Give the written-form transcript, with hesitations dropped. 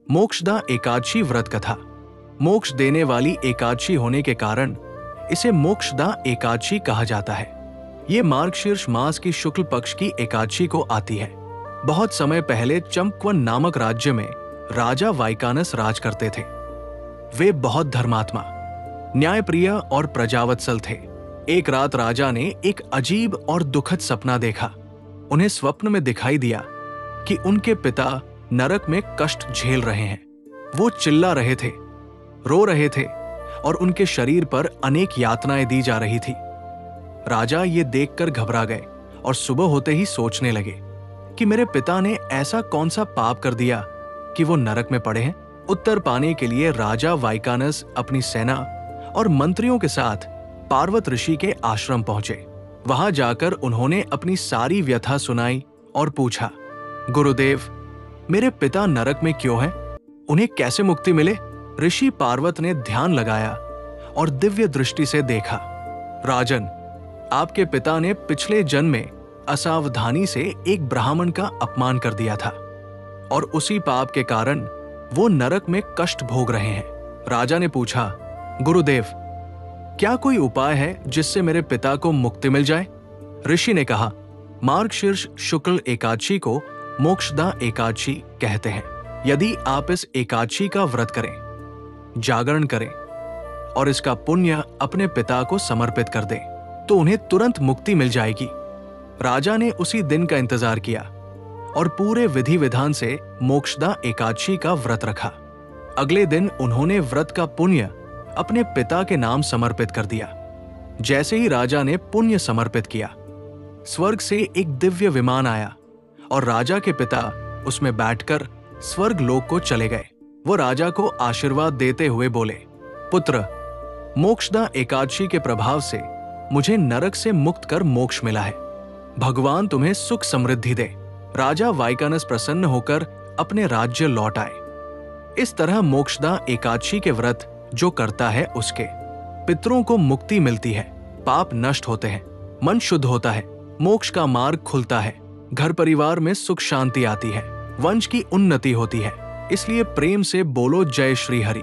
मोक्षदा एकादशी व्रत कथा। मोक्ष देने वाली एकादशी होने के कारण इसे मोक्षदा एकादशी कहा जाता है। ये मार्गशीर्ष मास की शुक्ल पक्ष की एकादशी को आती है। बहुत समय पहले चंपकवन नामक राज्य में राजा वाइकानस राज करते थे। वे बहुत धर्मात्मा, न्यायप्रिय और प्रजावत्सल थे। एक रात राजा ने एक अजीब और दुखद सपना देखा। उन्हें स्वप्न में दिखाई दिया कि उनके पिता नरक में कष्ट झेल रहे हैं। वो चिल्ला रहे थे, रो रहे थे और उनके शरीर पर अनेक यातनाएं दी जा रही थी। राजा ये देखकर घबरा गए और सुबह होते ही सोचने लगे कि मेरे पिता ने ऐसा कौन सा पाप कर दिया कि वो नरक में पड़े हैं। उत्तर पाने के लिए राजा वाइकानस अपनी सेना और मंत्रियों के साथ पार्वत ऋषि के आश्रम पहुंचे। वहां जाकर उन्होंने अपनी सारी व्यथा सुनाई और पूछा, गुरुदेव, मेरे पिता नरक में क्यों हैं? उन्हें कैसे मुक्ति मिले? ऋषि पार्वत ने ध्यान लगाया और दिव्य दृष्टि से देखा। राजन, आपके पिता ने पिछले जन्म में असावधानी से एक ब्राह्मण का अपमान कर दिया था और उसी पाप के कारण वो नरक में कष्ट भोग रहे हैं। राजा ने पूछा, गुरुदेव, क्या कोई उपाय है जिससे मेरे पिता को मुक्ति मिल जाए? ऋषि ने कहा, मार्गशीर्ष शुक्ल एकादशी को मोक्षदा एकादशी कहते हैं। यदि आप इस एकादशी का व्रत करें, जागरण करें और इसका पुण्य अपने पिता को समर्पित कर दें तो उन्हें तुरंत मुक्ति मिल जाएगी। राजा ने उसी दिन का इंतजार किया और पूरे विधि विधान से मोक्षदा एकादशी का व्रत रखा। अगले दिन उन्होंने व्रत का पुण्य अपने पिता के नाम समर्पित कर दिया। जैसे ही राजा ने पुण्य समर्पित किया, स्वर्ग से एक दिव्य विमान आया और राजा के पिता उसमें बैठकर स्वर्ग लोक को चले गए। वो राजा को आशीर्वाद देते हुए बोले, पुत्र, मोक्षदा एकादशी के प्रभाव से मुझे नरक से मुक्त कर मोक्ष मिला है। भगवान तुम्हें सुख समृद्धि दे। राजा वाइकानस प्रसन्न होकर अपने राज्य लौट आए। इस तरह मोक्षदा एकादशी के व्रत जो करता है उसके पितरों को मुक्ति मिलती है, पाप नष्ट होते हैं, मन शुद्ध होता है, मोक्ष का मार्ग खुलता है, घर परिवार में सुख शांति आती है, वंश की उन्नति होती है। इसलिए प्रेम से बोलो जय श्री हरि।